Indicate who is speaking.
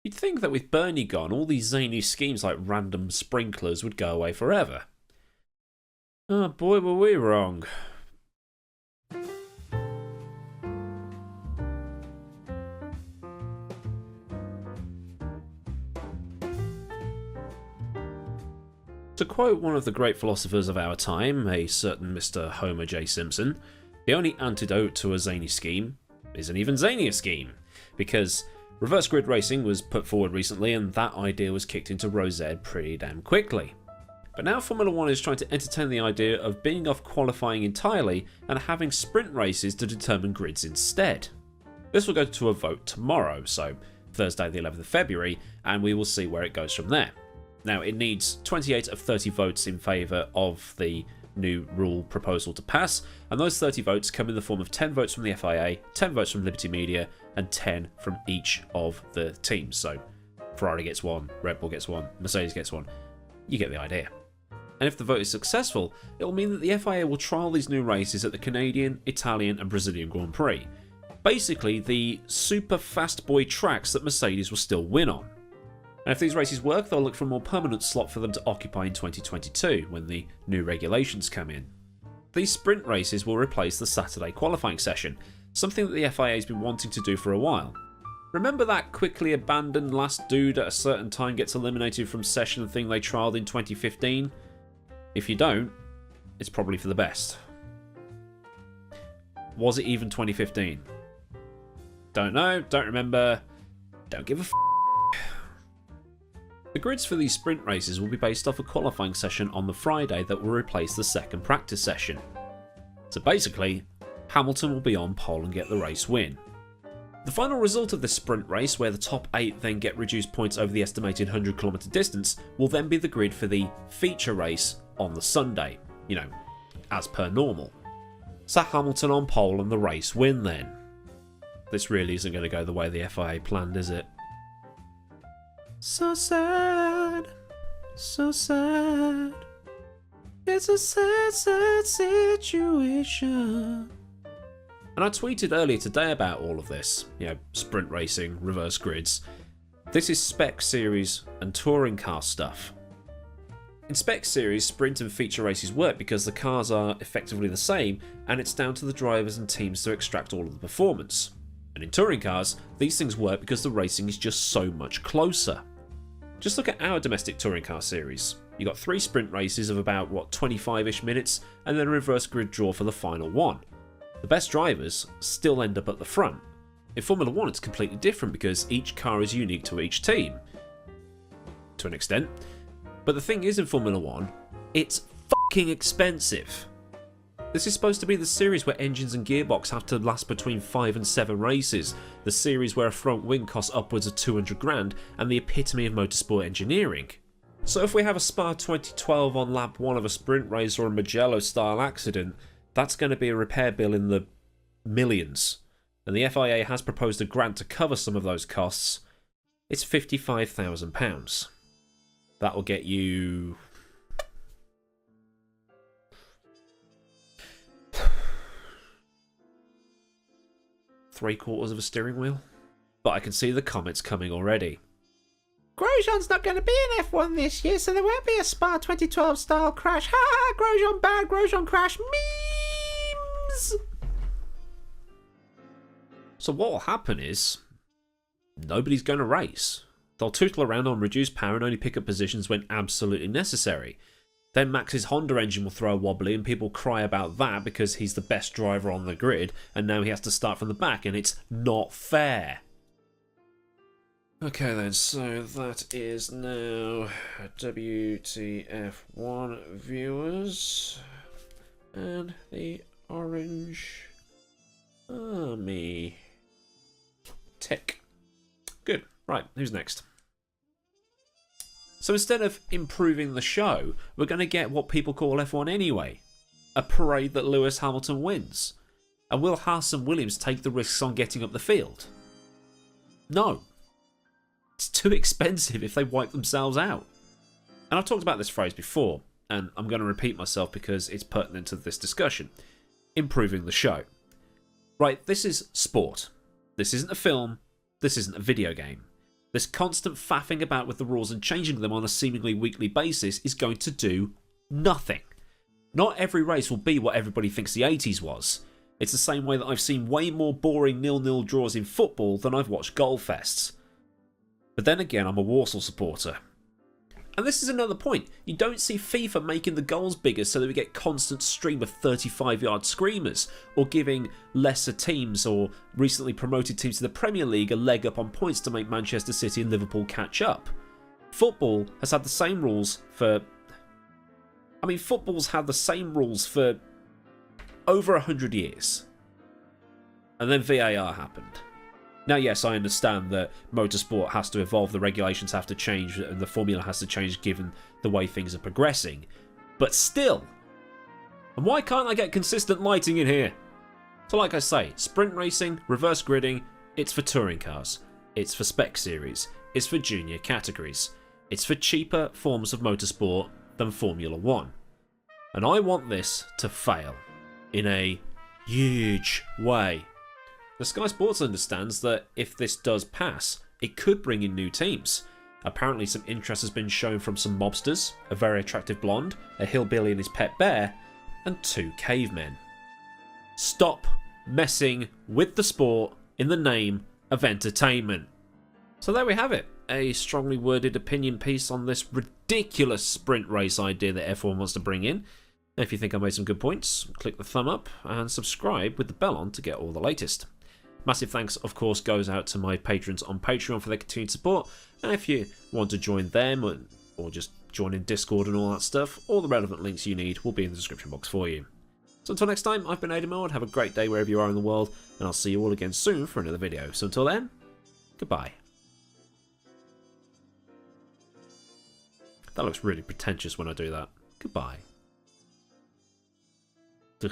Speaker 1: You'd think that with Bernie gone, all these zany schemes like random sprinklers would go away forever. Oh boy, were we wrong. To quote one of the great philosophers of our time, a certain Mr. Homer J. Simpson, the only antidote to a zany scheme is an even zanier scheme, because reverse grid racing was put forward recently and that idea was kicked into rosette pretty damn quickly. But now Formula 1 is trying to entertain the idea of binning off qualifying entirely and having sprint races to determine grids instead. This will go to a vote tomorrow, so Thursday the 11th of February, and we will see where it goes from there. Now, it needs 28 of 30 votes in favour of the new rule proposal to pass, and those 30 votes come in the form of 10 votes from the FIA, 10 votes from Liberty Media, and 10 from each of the teams. So Ferrari gets one, Red Bull gets one, Mercedes gets one. You get the idea. And if the vote is successful, it will mean that the FIA will trial these new races at the Canadian, Italian, and Brazilian Grand Prix. Basically, the super fast boy tracks that Mercedes will still win on. And if these races work, they'll look for a more permanent slot for them to occupy in 2022, when the new regulations come in. These sprint races will replace the Saturday qualifying session, something that the FIA has been wanting to do for a while. Remember that quickly abandoned last dude at a certain time gets eliminated from session thing they trialled in 2015? If you don't, it's probably for the best. Was it even 2015? Don't know, don't remember, don't give a f***. The grids for these sprint races will be based off a qualifying session on the Friday that will replace the second practice session. So basically, Hamilton will be on pole and get the race win. The final result of this sprint race, where the top 8 then get reduced points over the estimated 100km distance, will then be the grid for the feature race on the Sunday, you know, as per normal. So Hamilton on pole and the race win then. This really isn't going to go the way the FIA planned, is it? So sad, so sad. It's a sad, sad situation. And I tweeted earlier today about all of this, you know, sprint racing, reverse grids. This is spec series and touring car stuff. In spec series, sprint and feature races work because the cars are effectively the same and it's down to the drivers and teams to extract all of the performance. And in touring cars, these things work because the racing is just so much closer. Just look at our domestic touring car series. You got 3 sprint races of about, 25ish minutes, and then a reverse grid draw for the final one. The best drivers still end up at the front. In Formula 1 it's completely different because each car is unique to each team. To an extent. But the thing is in Formula 1, it's fucking expensive. This is supposed to be the series where engines and gearbox have to last between 5 and 7 races, the series where a front wing costs upwards of 200 grand, and the epitome of motorsport engineering. So if we have a Spa 2012 on lap 1 of a sprint race or a Mugello style accident, that's going to be a repair bill in the millions. And the FIA has proposed a grant to cover some of those costs. It's £55,000. That will get you... 3/4 of a steering wheel. But I can see the comments coming already.
Speaker 2: Grosjean's not going to be in F1 this year, so there won't be a Spa 2012 style crash. Ha ha! Grosjean bad, Grosjean crash. Memes!
Speaker 1: So what will happen is, nobody's going to race. They'll tootle around on reduced power and only pick up positions when absolutely necessary. Then Max's Honda engine will throw a wobbly and people cry about that because he's the best driver on the grid and now he has to start from the back and it's not fair. Okay then, so that is now WTF1 viewers and the Orange Army Tech. Good, right, who's next? So instead of improving the show, we're going to get what people call F1 anyway. A parade that Lewis Hamilton wins. And will Haas and Williams take the risks on getting up the field? No. It's too expensive if they wipe themselves out. And I've talked about this phrase before, and I'm going to repeat myself because it's pertinent to this discussion. Improving the show. Right, this is sport. This isn't a film. This isn't a video game. This constant faffing about with the rules and changing them on a seemingly weekly basis is going to do nothing. Not every race will be what everybody thinks the 80s was. It's the same way that I've seen way more boring 0-0 draws in football than I've watched goal fests. But then again, I'm a Warsaw supporter. And this is another point. You don't see FIFA making the goals bigger so that we get constant stream of 35-yard screamers, or giving lesser teams or recently promoted teams to the Premier League a leg up on points to make Manchester City and Liverpool catch up. Football has had the same rules for... football's had the same rules for over 100 years. And then VAR happened. Now, yes, I understand that motorsport has to evolve, the regulations have to change, and the formula has to change given the way things are progressing. But still, and why can't I get consistent lighting in here? So like I say, sprint racing, reverse gridding, it's for touring cars. It's for spec series. It's for junior categories. It's for cheaper forms of motorsport than Formula 1. And I want this to fail in a huge way. The Sky Sports understands that if this does pass, it could bring in new teams. Apparently some interest has been shown from some mobsters, a very attractive blonde, a hillbilly and his pet bear, and 2 cavemen. Stop messing with the sport in the name of entertainment. So there we have it, a strongly worded opinion piece on this ridiculous sprint race idea that F1 wants to bring in. If you think I made some good points, click the thumb up and subscribe with the bell on to get all the latest. Massive thanks, of course, goes out to my patrons on Patreon for their continued support, and if you want to join them or just join in Discord and all that stuff, all the relevant links you need will be in the description box for you. So until next time, I've been AdmiralLaWind, have a great day wherever you are in the world, and I'll see you all again soon for another video. So until then, goodbye. That looks really pretentious when I do that. Goodbye. Ugh.